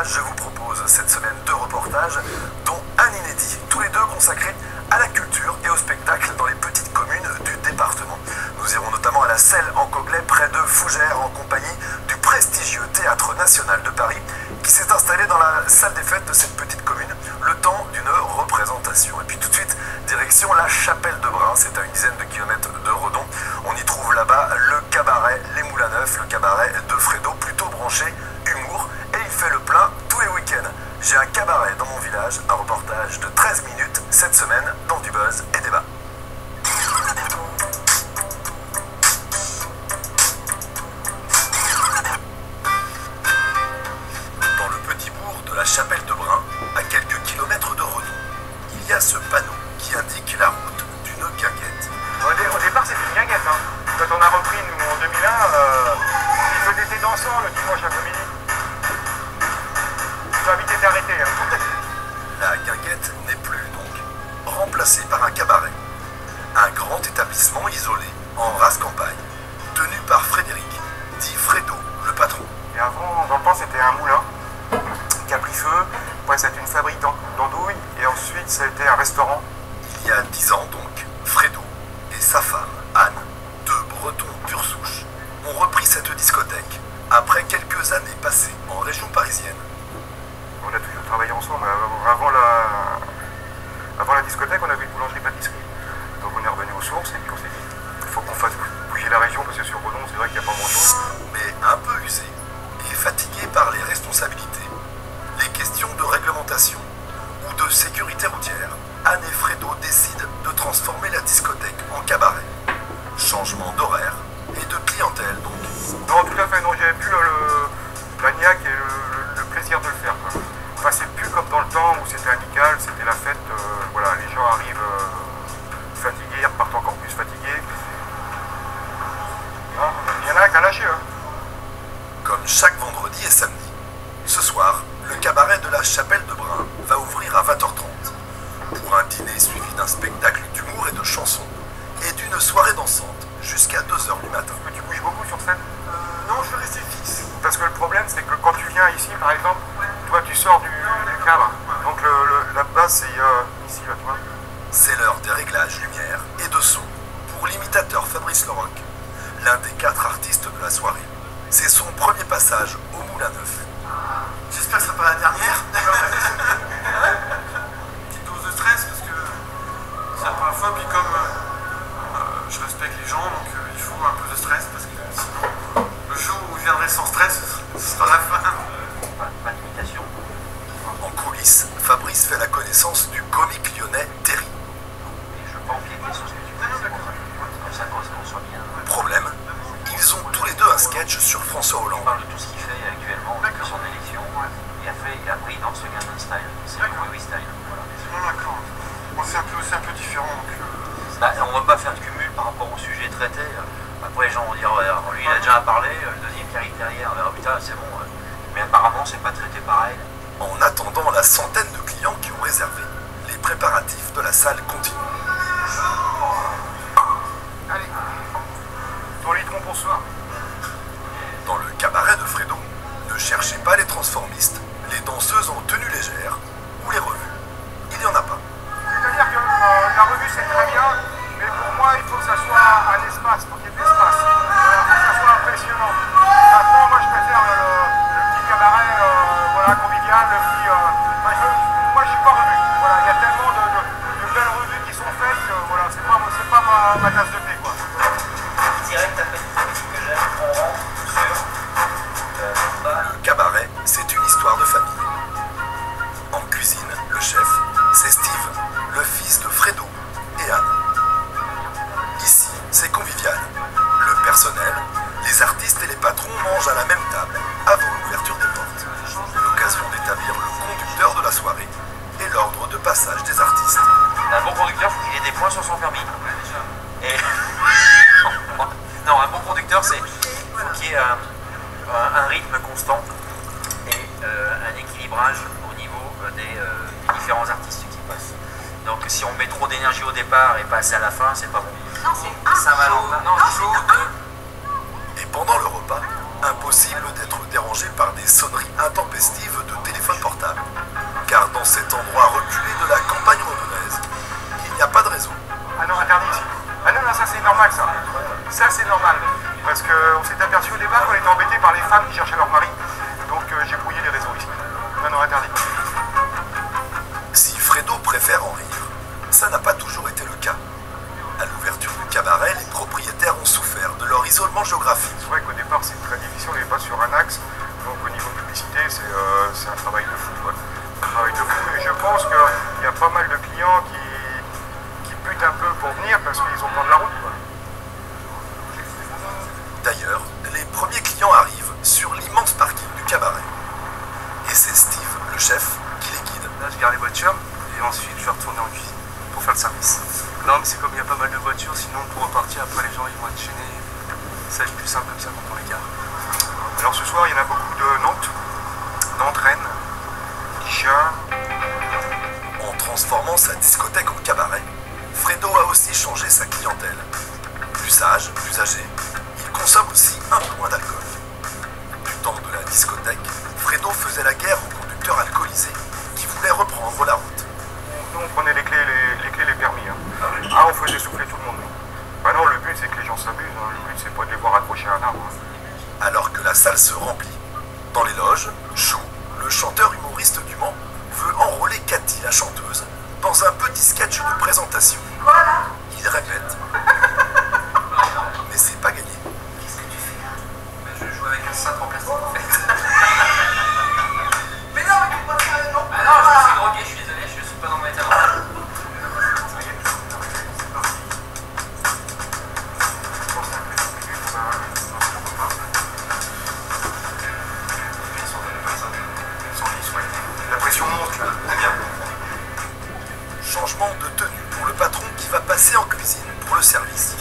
cinéma, je vous propose cette semaine 2 reportages, dont un inédit, tous les 2 consacrés à la culture et au spectacle dans les petites communes du département. Nous irons notamment à la Selle en Coglay, près de Fougères, en compagnie du prestigieux Théâtre National de Paris, qui s'est installé dans la salle des fêtes de cette petite commune, le temps d'une représentation. Et puis tout de suite, direction la Chapelle de Brun, c'est à une dizaine de kilomètres de Redon. On y trouve là-bas le cabaret Les Moulins Neufs, le cabaret de Fredo, plutôt branché humour, et il fait le plein tous les week-ends. J'ai un cabaret dans mon village, un reportage de 13 minutes cette semaine dans du buzz et débat. Dans le petit bourg de la Chapelle de Brun, à quelques kilomètres de Redon, il y a ce panneau qui indique la route d'une guinguette. Au départ, c'était une guinguette. Quand on a repris, nous, en 2001, il faisait des dansants le dimanche après-midi. Ils ont vite été arrêtés. La guinguette n'est plus donc, remplacée par un cabaret. Un grand établissement isolé en race campagne, tenu par Frédéric, dit Fredo, le patron. Et avant, dans le temps, c'était un moulin qui a pris feu. Après, c'était une fabrique d'andouilles. Et ensuite, ça a été un restaurant. Il y a 10 ans donc, Fredo et sa femme, Anne, 2 Bretons pure souche, ont repris cette discothèque après quelques années passées en région parisienne. On a toujours travaillé ensemble. Avant la discothèque, on avait une boulangerie-pâtisserie. Donc on est revenu aux sources et puis on s'est dit, il faut qu'on fasse bouger la région parce que sur Redon, c'est vrai qu'il n'y a pas grand-chose. Mais un peu usé et fatigué par les responsabilités, les questions de réglementation ou de sécurité routière, Anne et Fredo décident de transformer la discothèque en cabaret. Changement d'horaire et de clientèle donc. Non, tout à fait, non, j'avais plus la niaque et le plaisir de le faire, quoi. Enfin, c'est plus comme dans le temps où c'était amical, c'était la fête, voilà, les gens arrivent fatigués, repartent encore plus fatigués. Non, il y en a qu'à lâcher, Comme chaque vendredi et samedi, ce soir, le cabaret de la Chapelle de Brun va ouvrir à 20h30 pour un dîner suivi d'un spectacle d'humour et de chansons et d'une soirée dansante jusqu'à 2h du matin. Tu bouges beaucoup sur scène? Non, je vais rester fixe. Parce que le problème, c'est que quand tu viens ici, par exemple, toi, tu sors du cadre. Donc la base, c'est ici, là, tu vois. C'est l'heure des réglages lumière et de son pour l'imitateur Fabrice Leroc, l'un des 4 artistes de la soirée. C'est son premier passage au Moulin Neuf. J'espère que ce sera pas la dernière. Petite dose de stress parce que c'est la première fois. Puis comme je respecte les gens, donc il faut un peu de stress parce que sinon le jour où je viendrai sans stress, ce sera la fin. Pas d'imitation. En coulisses, Fabrice fait la connaissance du comique lyonnais Terry. Et je peux empiéter sur ce que tu fais. Comme ça, qu'on soit bien. Problème, ils ont tous les 2 un sketch sur François On Hollande. parle de tout ce qu'il fait actuellement depuis son élection. Il a pris dans ce Gangnam Style. C'est le Oui Style. Voilà. D'accord. Bon, c'est un peu différent. Donc, Bah, on ne va pas faire de cumul par rapport au sujet traité. Après, les gens vont dire, ouais, lui, il a déjà parlé. Le deuxième qui arrive derrière, oh, putain, c'est bon. Mais apparemment, c'est pas traité pareil. En attendant la centaine de clients qui ont réservé, les préparatifs de la salle continuent. Allez, ton litron pour ce soir. Dans le cabaret de Fredo, ne cherchez pas les transformistes, les danseuses en tenue légère ou les revues. Il n'y en a pas. C'est-à-dire que la revue, c'est très bien, mais pour moi, il faut que ça soit un espace, pour qu'il y ait de l'espace. Voilà, il faut que ça soit impressionnant. Maintenant, moi, je préfère le petit cabaret voilà, convivial, le petit... moi, je suis pas revue. Voilà, il y a tellement de belles revues qui sont faites que voilà, c'est pas ma tasse de thé, quoi. Direct après que j'aime, on rentre sur Le cabaret, c'est une histoire de famille. En cuisine, le chef, c'est Steve, le fils de Fredo et Anne. Ici, c'est convivial. Le personnel, les artistes et les patrons mangent à la même table avant l'ouverture des portes. L'occasion d'établir le conducteur de la soirée et l'ordre de passage des artistes. un bon conducteur, il faut qu'il ait des points sur son permis. Et non, un bon conducteur, c'est faut qu'il y ait un rythme constant et un équilibrage au niveau des différents artistes qui passent. Donc si on met trop d'énergie au départ et pas assez à la fin, c'est pas bon. Non, c'est Ça va chaud. non, Non, chaud, Et pendant le repas, impossible d'être dérangé par des sonneries intempestives de téléphone. téléphone portable. Car dans cet endroit reculé de la campagne randonnaise, il n'y a pas de réseau. Ah non, interdit ici. Ah non, non, ça c'est normal ça. Ça c'est normal. Parce qu'on s'est aperçu au départ qu'on était embêtés par les femmes qui cherchaient leur mari. Donc j'ai brouillé les réseaux ici. Non, non, interdit. Si Fredo préfère en rire, ça n'a pas toujours été le cas. À l'ouverture du cabaret, les propriétaires ont souffert de leur isolement géographique. C'est vrai qu'au départ c'est très difficile, on n'est pas sur un axe. Donc au niveau publicité, c'est un travail de fou. Quoi. Un travail de fou. Et je pense qu'il y a pas mal de clients qui butent un peu pour venir parce qu'ils ont peur de la route. Quoi. D'ailleurs, les premiers clients arrivent sur l'immense parking du cabaret. Et c'est Steve, le chef, qui les guide. Là, je garde les voitures et ensuite je vais retourner en cuisine pour faire le service. Non, mais c'est comme il y a pas mal de voitures, sinon pour repartir, après les gens ils vont être chaînés. Ça va être plus simple comme ça quand on les gare. Alors ce soir, il y en a beaucoup de Nantes, d'Entraîne, d'Icha. En transformant sa discothèque en cabaret, Fredo a aussi changé sa clientèle. Plus sage, plus âgé, il consomme aussi un peu moins d'alcool. Du temps de la discothèque, Fredo faisait la guerre aux conducteurs alcoolisés qui voulaient reprendre la route. Nous, on prenait les clés, les permis. Hein. Ah, on faisait souffler tout le monde. Bah non, le but, c'est que les gens s'amusent. Hein. Le but, c'est pas de les voir accrochés à un arbre. Alors que la salle se remplit. Dans les loges, Chou, le chanteur humoriste du Mans, veut enrôler Cathy, la chanteuse, dans un petit sketch de présentation. Il répète. Mais c'est pas gagné. Qu'est-ce que tu fais? Je joue avec un cintre en plastique en fait. Mais non, mais tu pas ça, non. Ah non, je me suis drogué, je suis désolé, je suis pas dans mon état normal. La pression monte, là. Très bien. Changement de tenue pour le patron qui va passer en cuisine pour le service.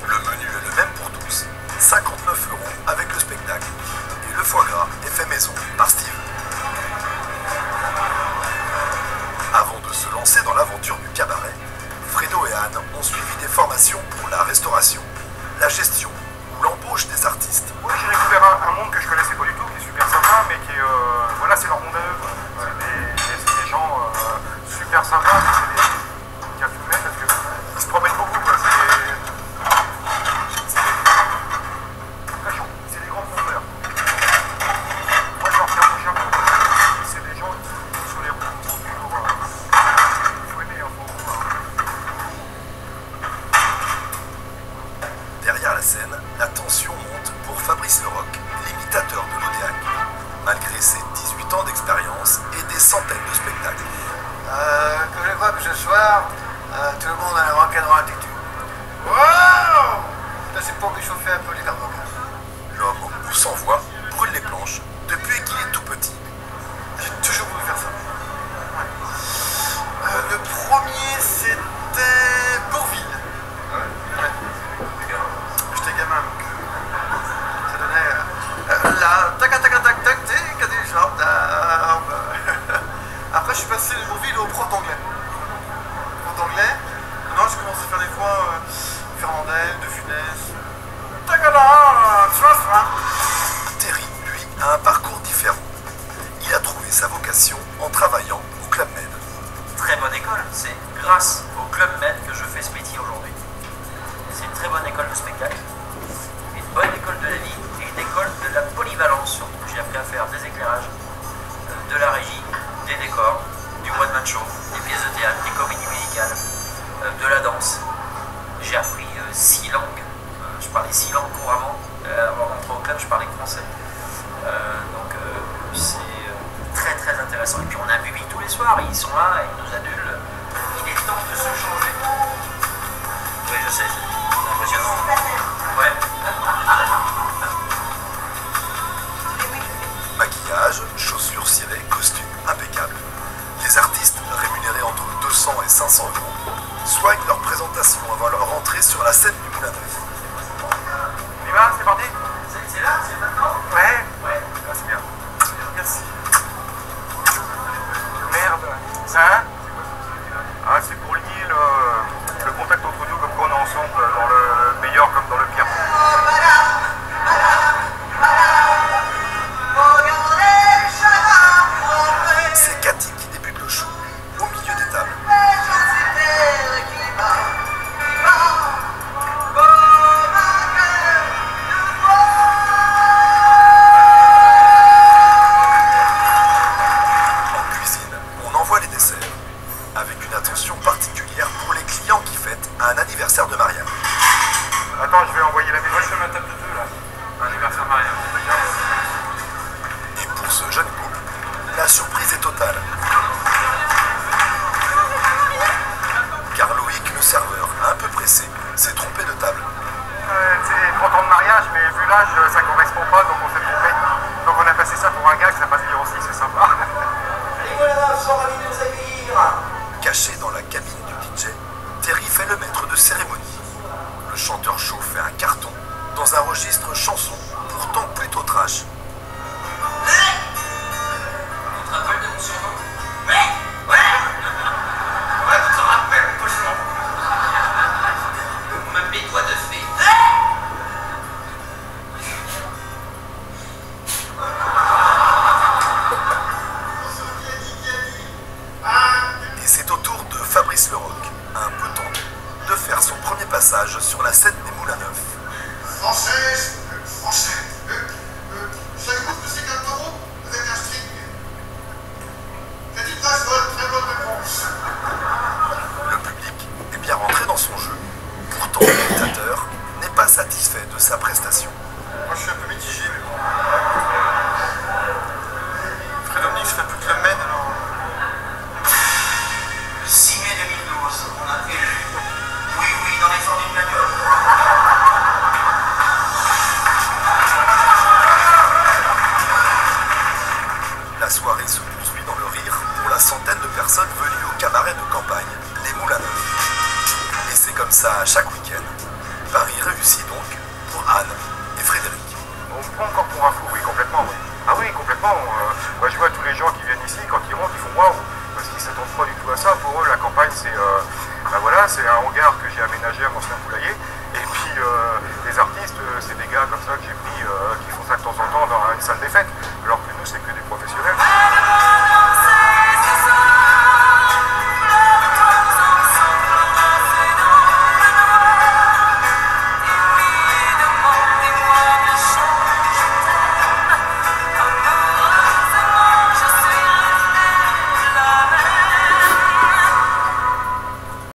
Le menu est le même pour tous, 59 € avec le spectacle. Et le foie gras est fait maison par Steve. Avant de se lancer dans l'aventure du cabaret, Fredo et Anne ont suivi des formations pour la restauration, la gestion ou l'embauche des artistes. Oui, j'ai découvert un monde que je connaissais pas du tout, qui est super sympa, mais qui est... voilà, c'est leur monde à eux. Quoi. C'est des gens super sympas, c'est des gars tout parce qu'ils se promènent beaucoup. Quoi. C'est des grands fondeurs. Moi, je leur tiens mon chapeau. C'est des gens qui sont sur les routes, qui sont toujours... il faut aimer, il faut voir. Derrière la scène, la tension monte pour Fabrice Leroc, l'imitateur de l'Odéac. Malgré ses 18 ans d'expérience et des centaines de spectacles. Comme je vois que ce soir, tout le monde a un encadrement attitude. Waouh! C'est pour réchauffer un peu les carbonates. L'homme ou sans voix brûle les planches depuis qu'il est tout petit. J'ai toujours voulu faire ça. Le premier, c'était Bourville. J'étais gamin, donc ça donnait là, tac, tac, tac, tac, tac, tac, des jambes d'arbre. Après, je suis passé de Bourville au prof d'anglais. Prof d'anglais. Maintenant, j'ai commencé à faire des voix Fernandel, De Funès. Tagada, Terry, lui, a un parcours différent. Il a trouvé sa vocation en travaillant au Club Med. Très bonne école, c'est grâce au Club Med que je fais ce métier aujourd'hui. C'est une très bonne école de spectacle, une bonne école de la vie et une école de la polyvalence surtout. J'ai appris à faire des éclairages, de la régie, des décors, du one-man show, des pièces de théâtre, des comédies musicales, de la danse. J'ai appris 6 langues, je parlais 6 langues couramment. Avant d'entrer au club, je parlais que français. Donc c'est très très intéressant. Et puis on a un public tous les soirs, ils sont là, ils nous adulent. Il est temps de se changer. Oui, je sais, c'est impressionnant. anniversaire de Marianne. Attends, je vais envoyer la Moi, musique. je fais ma table de 2 là. Anniversaire Marianne. Et pour ce jeune couple, la surprise est totale. Car Loïc, le serveur, un peu pressé, s'est trompé de table. C'est 30 ans de mariage, mais vu l'âge, ça correspond pas, donc on s'est trompé. Donc on a passé ça pour un gag, ça passe bien aussi, c'est sympa. Et voilà, sont ravis de nous accueillir. Caché dans la cabine du DJ, Terry fait le maître de cérémonie. Le chanteur chaud fait un carton dans un registre chanson, pourtant plutôt trash. Tu te rappelles de mon surnom? Ouais, tu t'en rappelles, cochon. On m'appelait toi de fée. Et c'est au tour de Fabrice Leroc, un peu tendu, de faire son premier passage sur la scène des Moulins Neufs. Française, savez-vous ce que c'est qu'un taureau avec un string? C'est une très bonne réponse. Le public est bien rentré dans son jeu. Pourtant, le spectateur n'est pas satisfait de sa prestation. Moi, je suis un peu mitigé, mais bon. Fred Omnix fait toute la mène, alors. Le 6 mai 2012, on a élu. Oui, dans l'effort d'une bagnole. La soirée se poursuit dans le rire pour la centaine de personnes venues au cabaret de campagne, les Moulins Neufs. Et c'est comme ça à chaque week-end. Paris réussit donc pour Anne et Frédéric. On me prend encore pour un fou, oui, complètement. Oui. Ah oui, complètement. Moi, je vois tous les gens qui viennent ici, quand ils rentrent, ils font waouh, parce qu'ils ne s'attendent pas du tout à ça. Pour eux, la campagne, c'est c'est un hangar que j'ai aménagé à mon ancien poulailler. Et puis, les artistes, c'est des gars comme ça que j'ai pris, qui font ça de temps en temps dans une salle des fêtes.